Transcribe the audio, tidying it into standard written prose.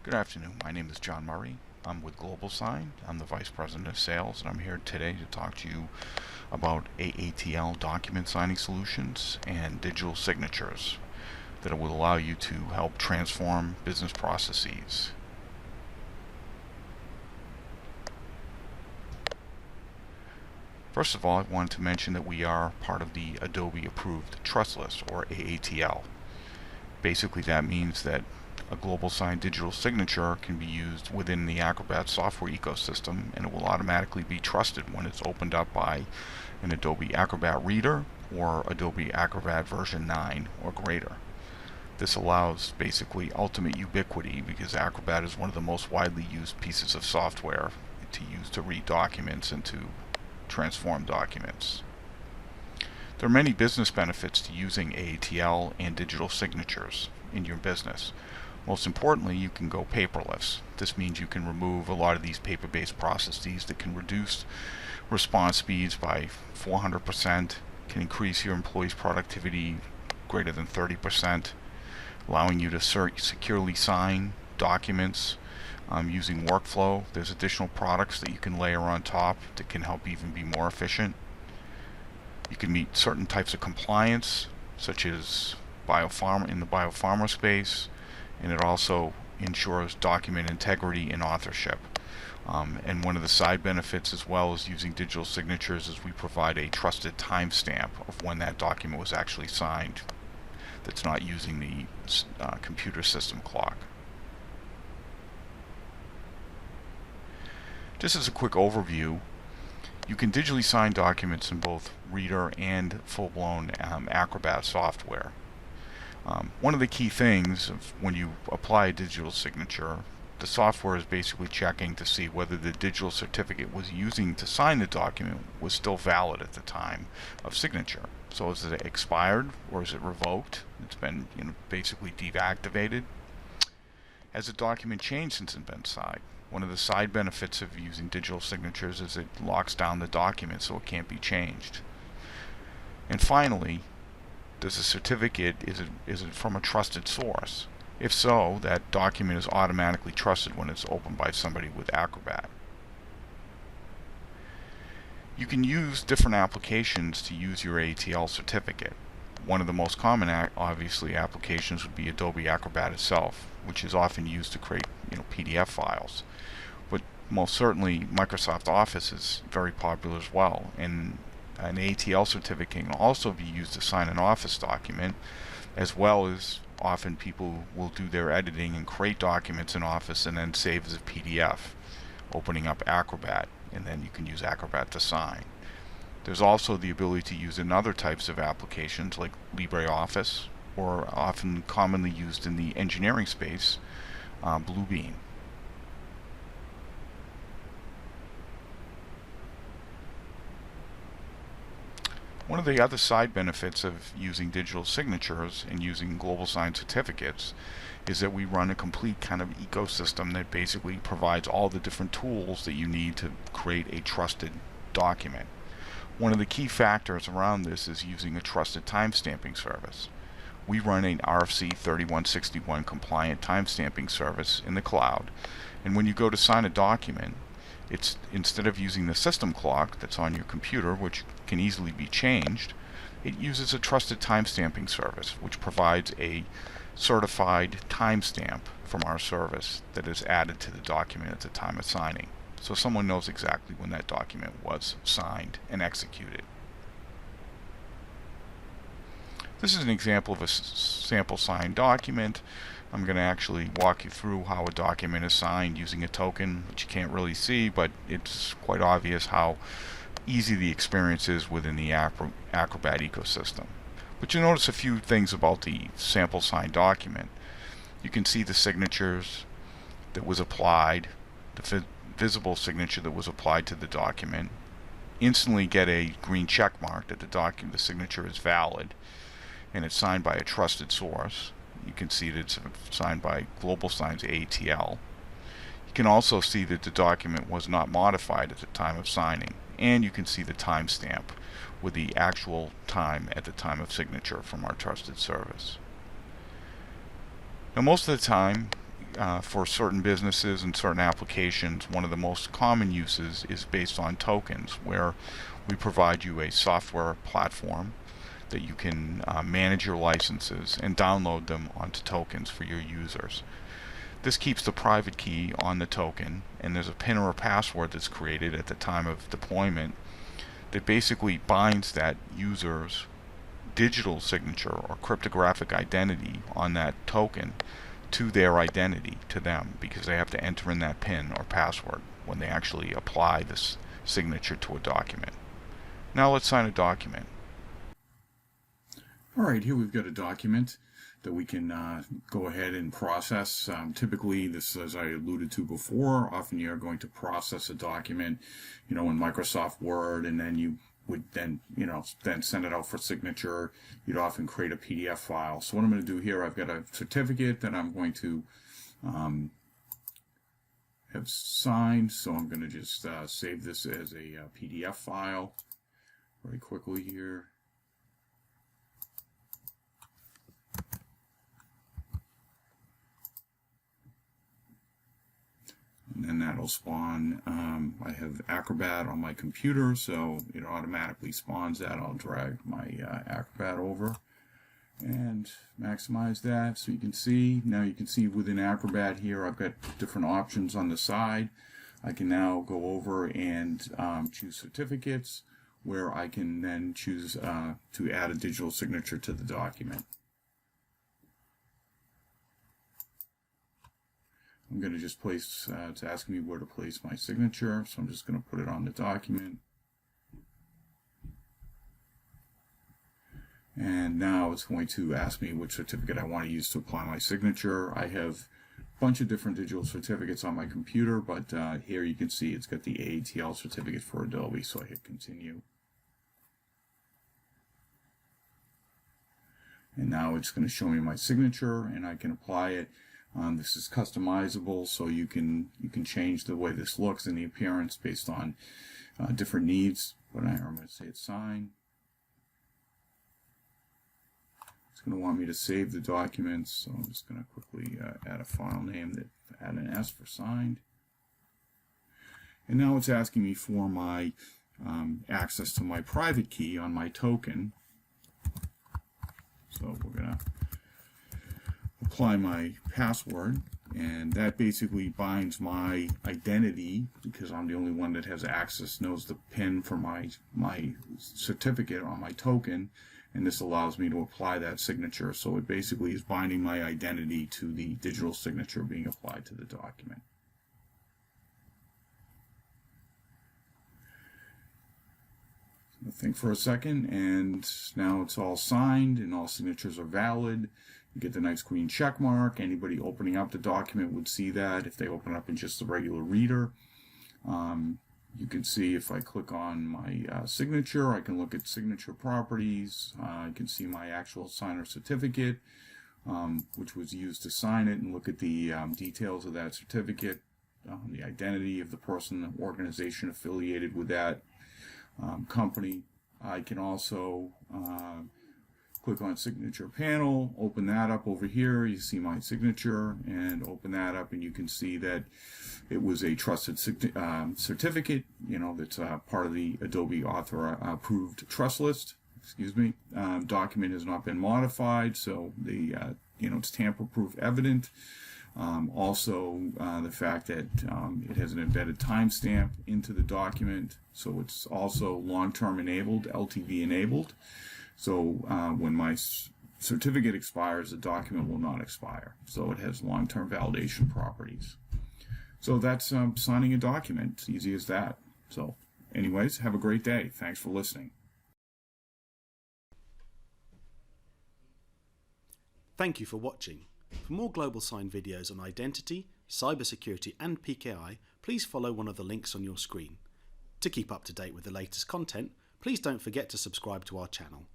Good afternoon. My name is John Murray. I'm with Global Sign. I'm the Vice President of Sales, and I'm here today to talk to you about AATL document signing solutions and digital signatures that will allow you to help transform business processes. First of all, I wanted to mention that we are part of the Adobe Approved Trust List, or AATL. Basically, that means that a Global Sign digital signature can be used within the Acrobat software ecosystem, and it will automatically be trusted when it's opened up by an Adobe Acrobat Reader or Adobe Acrobat version 9 or greater. This allows basically ultimate ubiquity because Acrobat is one of the most widely used pieces of software to use to read documents and to transform documents. There are many business benefits to using AATL and digital signatures in your business. Most importantly, you can go paperless. This means you can remove a lot of these paper-based processes that can reduce response speeds by 400%, can increase your employees' productivity greater than 30%, allowing you to securely sign documents using workflow. There's additional products that you can layer on top that can help even be more efficient. You can meet certain types of compliance, such as in the biopharma space, and it also ensures document integrity and authorship. And one of the side benefits as well as using digital signatures is we provide a trusted timestamp of when that document was actually signed that's not using the computer system clock. Just as a quick overview, you can digitally sign documents in both Reader and full-blown Acrobat software. One of the key things when you apply a digital signature, the software is basically checking to see whether the digital certificate was using to sign the document was still valid at the time of signature. So is it expired or is it revoked? It's been basically deactivated. Has the document changed since it's been signed? One of the side benefits of using digital signatures is it locks down the document so it can't be changed. And finally, does the certificate, is it from a trusted source? If so, that document is automatically trusted when it's opened by somebody with Acrobat. You can use different applications to use your AATL certificate. One of the most common obviously applications would be Adobe Acrobat itself, which is often used to create PDF files. But most certainly Microsoft Office is very popular as well, and an AATL certificate can also be used to sign an Office document, as well as often people will do their editing and create documents in Office and then save as a PDF, opening up Acrobat, and then you can use Acrobat to sign. There's also the ability to use in other types of applications like LibreOffice, or often commonly used in the engineering space, Bluebeam. One of the other side benefits of using digital signatures and using Global Sign certificates is that we run a complete kind of ecosystem that basically provides all the different tools that you need to create a trusted document. One of the key factors around this is using a trusted timestamping service. We run an RFC 3161 compliant timestamping service in the cloud, and when you go to sign a document, it's instead of using the system clock that's on your computer, which can easily be changed, it uses a trusted timestamping service, which provides a certified timestamp from our service that is added to the document at the time of signing. So someone knows exactly when that document was signed and executed. This is an example of a sample signed document. I'm going to actually walk you through how a document is signed using a token, which you can't really see, but it's quite obvious how easy the experience is within the Acrobat ecosystem. But you'll notice a few things about the sample signed document. You can see the signatures that was applied, the visible signature that was applied to the document. Instantly get a green check mark that the signature is valid and it's signed by a trusted source. You can see that it's signed by Global Sign's AATL. You can also see that the document was not modified at the time of signing, and you can see the timestamp with the actual time at the time of signature from our trusted service. Now most of the time for certain businesses and certain applications, one of the most common uses is based on tokens, where we provide you a software platform that you can manage your licenses and download them onto tokens for your users. This keeps the private key on the token, and there's a PIN or a password that's created at the time of deployment that basically binds that user's digital signature or cryptographic identity on that token to their identity, to them, because they have to enter in that PIN or password when they actually apply this signature to a document. Now let's sign a document. All right, here we've got a document that we can go ahead and process. Typically, this, as I alluded to before, often you're going to process a document, in Microsoft Word, and then you would then send it out for signature. You'd often create a PDF file. So what I'm going to do here, I've got a certificate that I'm going to have signed. So I'm going to just save this as a PDF file very quickly here. And then that'll spawn, I have Acrobat on my computer, so it automatically spawns that. I'll drag my Acrobat over and maximize that so you can see. Now you can see within Acrobat here, I've got different options on the side. I can now go over and choose certificates, where I can then choose to add a digital signature to the document. I'm going to just place, it's asking me where to place my signature, so I'm just going to put it on the document. And now it's going to ask me which certificate I want to use to apply my signature. I have a bunch of different digital certificates on my computer, but here you can see it's got the AATL certificate for Adobe, so I hit continue. And now it's going to show me my signature, and I can apply it. This is customizable, so you can change the way this looks and the appearance based on different needs. But I'm going to say it's signed. It's going to want me to save the documents, so I'm just going to quickly add a file name, add an S for signed. And now it's asking me for my access to my private key on my token. So we're going to apply my password, and that basically binds my identity, because I'm the only one that has access, knows the PIN for my certificate on my token, and this allows me to apply that signature. So it basically is binding my identity to the digital signature being applied to the document. Think for a second, and now it's all signed and all signatures are valid. You get the nice green check mark. Anybody opening up the document would see that if they open up in just the regular reader. You can see if I click on my signature, I can look at signature properties. I can see my actual signer certificate, which was used to sign it, and look at the details of that certificate, the identity of the person, the organization affiliated with that company. I can also click on signature panel, open that up over here. You see my signature, and open that up, and you can see that it was a trusted certificate, that's part of the Adobe Author approved trust list. Excuse me. Document has not been modified, so the it's tamper-proof evident. Also, the fact that it has an embedded timestamp into the document, so it's also long-term enabled, LTV enabled. So when my certificate expires, the document will not expire. So it has long-term validation properties. So that's signing a document. It's easy as that. So anyways, have a great day. Thanks for listening. Thank you for watching. For more Global Sign videos on identity, cybersecurity and PKI, please follow one of the links on your screen. To keep up to date with the latest content, please don't forget to subscribe to our channel.